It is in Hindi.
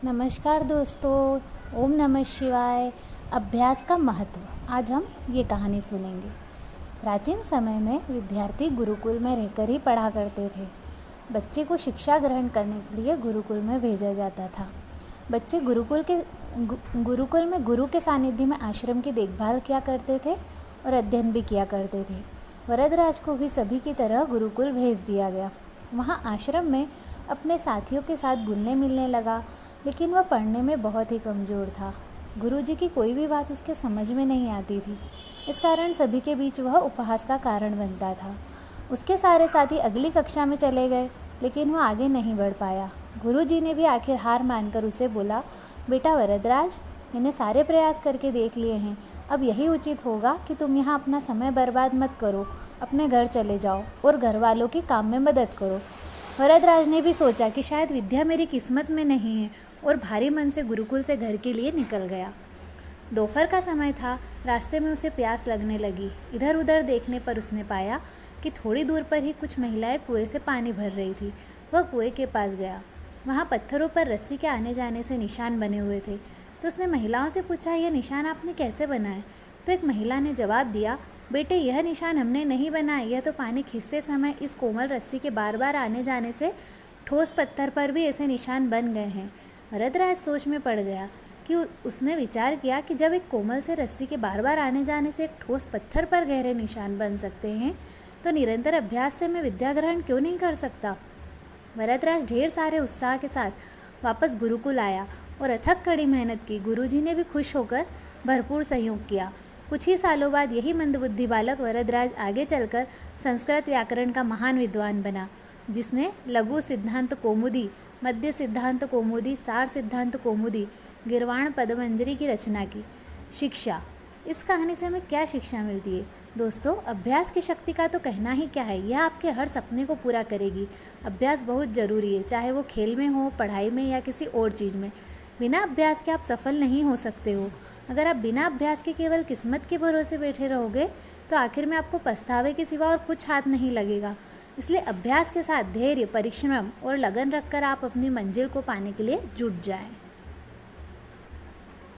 नमस्कार दोस्तों। ओम नमः शिवाय। अभ्यास का महत्व, आज हम ये कहानी सुनेंगे। प्राचीन समय में विद्यार्थी गुरुकुल में रहकर ही पढ़ा करते थे। बच्चे को शिक्षा ग्रहण करने के लिए गुरुकुल में भेजा जाता था। बच्चे गुरुकुल में गुरु के सानिध्य में आश्रम की देखभाल किया करते थे और अध्ययन भी किया करते थे। वरदराज को भी सभी की तरह गुरुकुल भेज दिया गया। वहाँ आश्रम में अपने साथियों के साथ घुलने मिलने लगा, लेकिन वह पढ़ने में बहुत ही कमज़ोर था। गुरुजी की कोई भी बात उसके समझ में नहीं आती थी। इस कारण सभी के बीच वह उपहास का कारण बनता था। उसके सारे साथी अगली कक्षा में चले गए, लेकिन वह आगे नहीं बढ़ पाया। गुरुजी ने भी आखिर हार मानकर उसे बोला, बेटा वरदराज, मैंने सारे प्रयास करके देख लिए हैं। अब यही उचित होगा कि तुम यहाँ अपना समय बर्बाद मत करो, अपने घर चले जाओ और घर वालों की काम में मदद करो। वरदराज ने भी सोचा कि शायद विद्या मेरी किस्मत में नहीं है और भारी मन से गुरुकुल से घर के लिए निकल गया। दोपहर का समय था। रास्ते में उसे प्यास लगने लगी। इधर उधर देखने पर उसने पाया कि थोड़ी दूर पर ही कुछ महिलाएं कुएं से पानी भर रही थी। वह कुएं के पास गया। वहाँ पत्थरों पर रस्सी के आने जाने से निशान बने हुए थे। तो उसने महिलाओं से पूछा, यह निशान आपने कैसे बनाए? तो एक महिला ने जवाब दिया, बेटे, यह निशान हमने नहीं बनाए, यह तो पानी खींचते समय इस कोमल रस्सी के बार बार आने जाने से ठोस पत्थर पर भी ऐसे निशान बन गए हैं। वरदराज सोच में पड़ गया कि उसने विचार किया कि जब एक कोमल से रस्सी के बार बार आने जाने से एक ठोस पत्थर पर गहरे निशान बन सकते हैं, तो निरंतर अभ्यास से मैं विद्या ग्रहण क्यों नहीं कर सकता। वरदराज ढेर सारे उत्साह के साथ वापस गुरुकुल आया और अथक कड़ी मेहनत की। गुरुजी ने भी खुश होकर भरपूर सहयोग किया। कुछ ही सालों बाद यही मंदबुद्धि बालक वरदराज आगे चलकर संस्कृत व्याकरण का महान विद्वान बना, जिसने लघु सिद्धांत कौमुदी, मध्य सिद्धांत कौमुदी, सार सिद्धांत कौमुदी, गिरवाण पदमंजरी की रचना की। शिक्षा, इस कहानी से हमें क्या शिक्षा मिलती है? दोस्तों, अभ्यास की शक्ति का तो कहना ही क्या है। यह आपके हर सपने को पूरा करेगी। अभ्यास बहुत ज़रूरी है, चाहे वो खेल में हो, पढ़ाई में या किसी और चीज़ में। बिना अभ्यास के आप सफल नहीं हो सकते हो। अगर आप बिना अभ्यास के केवल किस्मत के भरोसे बैठे रहोगे, तो आखिर में आपको पछतावे के सिवा और कुछ हाथ नहीं लगेगा। इसलिए अभ्यास के साथ धैर्य, परिश्रम और लगन रखकर आप अपनी मंजिल को पाने के लिए जुट जाएं।